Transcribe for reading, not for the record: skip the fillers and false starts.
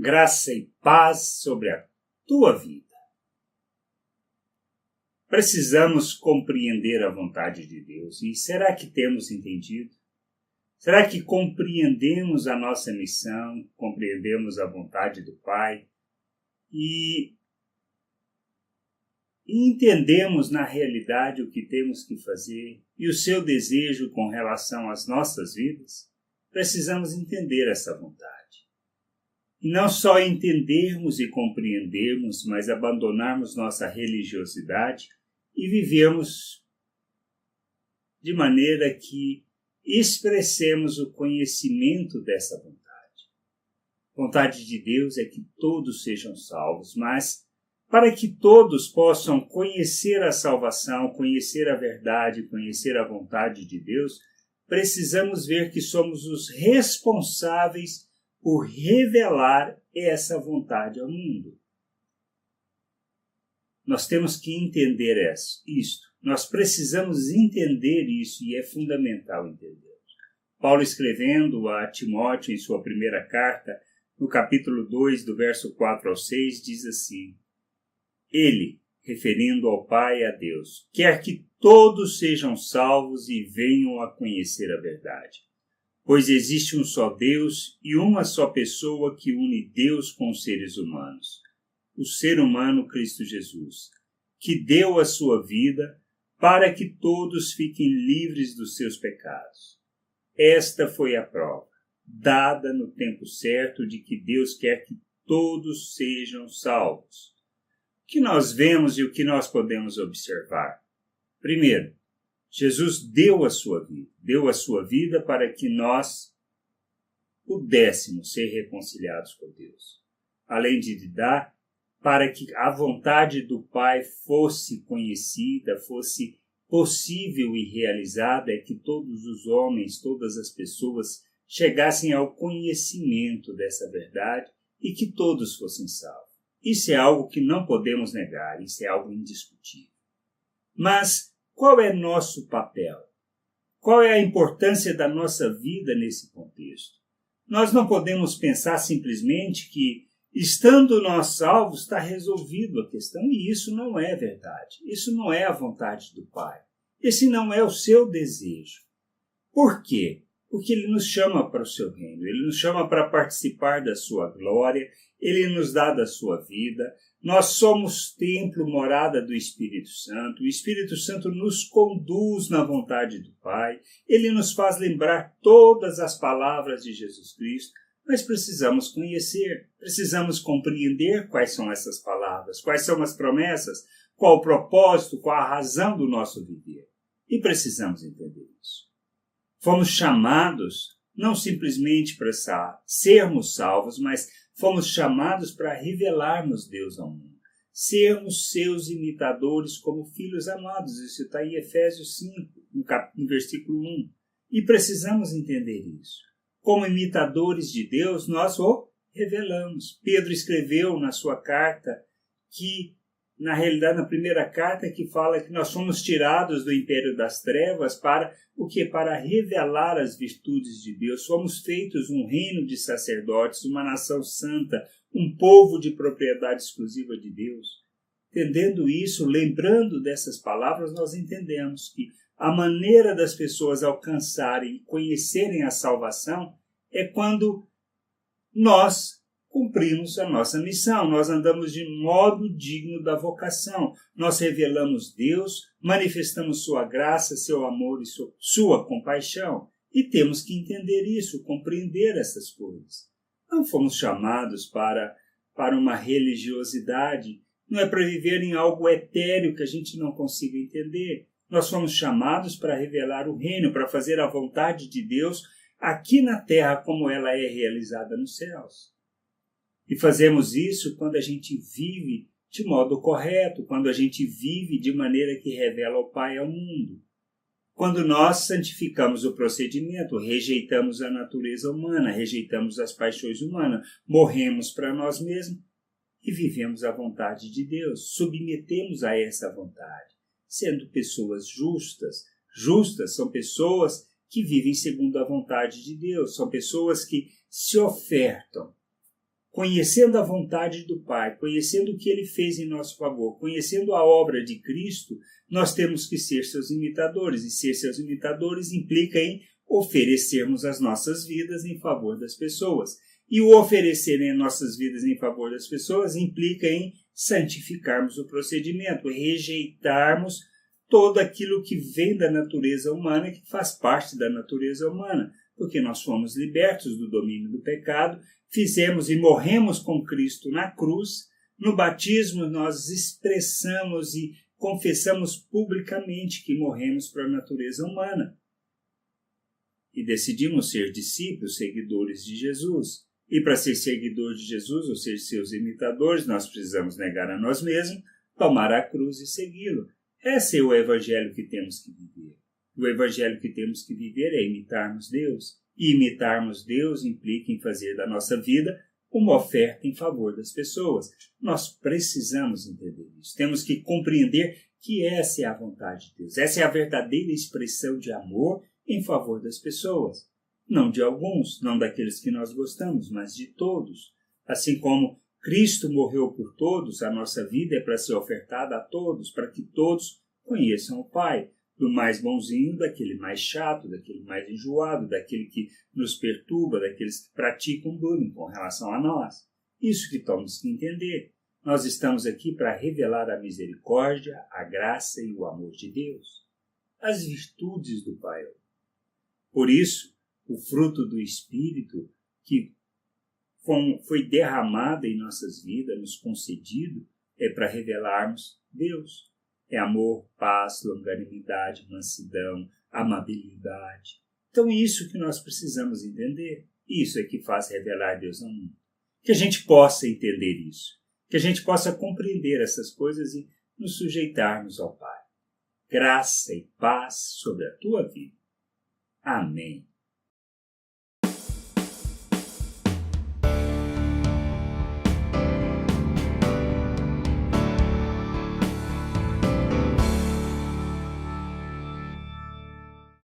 graça e paz sobre a tua vida. Precisamos compreender a vontade de Deus. E será que temos entendido? Será que compreendemos a nossa missão, compreendemos a vontade do Pai e entendemos na realidade o que temos que fazer e o seu desejo com relação às nossas vidas? Precisamos entender essa vontade. E não só entendermos e compreendermos, mas abandonarmos nossa religiosidade e vivermos de maneira que expressemos o conhecimento dessa vontade. A vontade de Deus é que todos sejam salvos, mas para que todos possam conhecer a salvação, conhecer a verdade, conhecer a vontade de Deus, precisamos ver que somos os responsáveis por revelar essa vontade ao mundo. Nós temos que entender isto. Nós precisamos entender isso e é fundamental entender. Paulo, escrevendo a Timóteo em sua primeira carta, no capítulo 2, do verso 4 ao 6, diz assim: Ele, referindo ao Pai e a Deus, quer que todos sejam salvos e venham a conhecer a verdade. Pois existe um só Deus e uma só pessoa que une Deus com os seres humanos, o ser humano Cristo Jesus, que deu a sua vida para que todos fiquem livres dos seus pecados. Esta foi a prova, dada no tempo certo, de que Deus quer que todos sejam salvos. O que nós vemos e o que nós podemos observar? Primeiro, Jesus deu a sua vida para que nós pudéssemos ser reconciliados com Deus. Além de dar, para que a vontade do Pai fosse conhecida, fosse possível e realizada, é que todos os homens, todas as pessoas chegassem ao conhecimento dessa verdade e que todos fossem salvos. Isso é algo que não podemos negar, isso é algo indiscutível. Mas qual é nosso papel? Qual é a importância da nossa vida nesse contexto? Nós não podemos pensar simplesmente que, estando nós salvos, está resolvido a questão, e isso não é verdade. Isso não é a vontade do Pai. Esse não é o seu desejo. Por quê? Porque Ele nos chama para o seu reino, Ele nos chama para participar da sua glória, Ele nos dá da sua vida. Nós somos templo, morada do Espírito Santo. O Espírito Santo nos conduz na vontade do Pai. Ele nos faz lembrar todas as palavras de Jesus Cristo. Mas precisamos conhecer, precisamos compreender quais são essas palavras, quais são as promessas, qual o propósito, qual a razão do nosso viver. E precisamos entender isso. Fomos chamados não simplesmente para sermos salvos, mas fomos chamados para revelarmos Deus ao mundo. Sermos seus imitadores como filhos amados. Isso está em Efésios 5, no versículo 1. E precisamos entender isso. Como imitadores de Deus, nós o revelamos. Pedro escreveu na sua carta que, na realidade, na primeira carta, que fala que nós fomos tirados do império das trevas para o quê? Para revelar as virtudes de Deus. Fomos feitos um reino de sacerdotes, uma nação santa, um povo de propriedade exclusiva de Deus. Entendendo isso, lembrando dessas palavras, nós entendemos que a maneira das pessoas alcançarem e conhecerem a salvação é quando nós cumprimos a nossa missão, nós andamos de modo digno da vocação, nós revelamos Deus, manifestamos sua graça, seu amor e sua compaixão, e temos que entender isso, compreender essas coisas. Não fomos chamados para uma religiosidade, não é para viver em algo etéreo que a gente não consiga entender. Nós fomos chamados para revelar o reino, para fazer a vontade de Deus aqui na terra como ela é realizada nos céus. E fazemos isso quando a gente vive de modo correto, quando a gente vive de maneira que revela o Pai ao mundo. Quando nós santificamos o procedimento, rejeitamos a natureza humana, rejeitamos as paixões humanas, morremos para nós mesmos e vivemos a vontade de Deus, submetemos a essa vontade. Sendo pessoas justas. Justas são pessoas que vivem segundo a vontade de Deus, são pessoas que se ofertam conhecendo a vontade do Pai, conhecendo o que Ele fez em nosso favor, conhecendo a obra de Cristo, nós temos que ser seus imitadores. E ser seus imitadores implica em oferecermos as nossas vidas em favor das pessoas. E o oferecer em nossas vidas em favor das pessoas implica em santificarmos o procedimento, rejeitarmos todo aquilo que vem da natureza humana, que faz parte da natureza humana, porque nós fomos libertos do domínio do pecado, fizemos e morremos com Cristo na cruz. No batismo nós expressamos e confessamos publicamente que morremos para a natureza humana e decidimos ser discípulos, seguidores de Jesus. E para ser seguidor de Jesus, ou ser seus imitadores, nós precisamos negar a nós mesmos, tomar a cruz e segui-lo. Esse é o evangelho que temos que viver. O evangelho que temos que viver é imitarmos Deus. E imitarmos Deus implica em fazer da nossa vida uma oferta em favor das pessoas. Nós precisamos entender isso. Temos que compreender que essa é a vontade de Deus. Essa é a verdadeira expressão de amor em favor das pessoas. Não de alguns, não daqueles que nós gostamos, mas de todos. Assim como Cristo morreu por todos, a nossa vida é para ser ofertada a todos, para que todos conheçam o Pai. Do mais bonzinho, daquele mais chato, daquele mais enjoado, daquele que nos perturba, daqueles que praticam bullying com relação a nós. Isso que temos que entender. Nós estamos aqui para revelar a misericórdia, a graça e o amor de Deus, as virtudes do Pai. Por isso, o fruto do Espírito que foi derramado em nossas vidas, nos concedido, é para revelarmos Deus. É amor, paz, longanimidade, mansidão, amabilidade. Então, isso que nós precisamos entender. Isso é que faz revelar Deus ao mundo. Que a gente possa entender isso. Que a gente possa compreender essas coisas e nos sujeitarmos ao Pai. Graça e paz sobre a tua vida. Amém.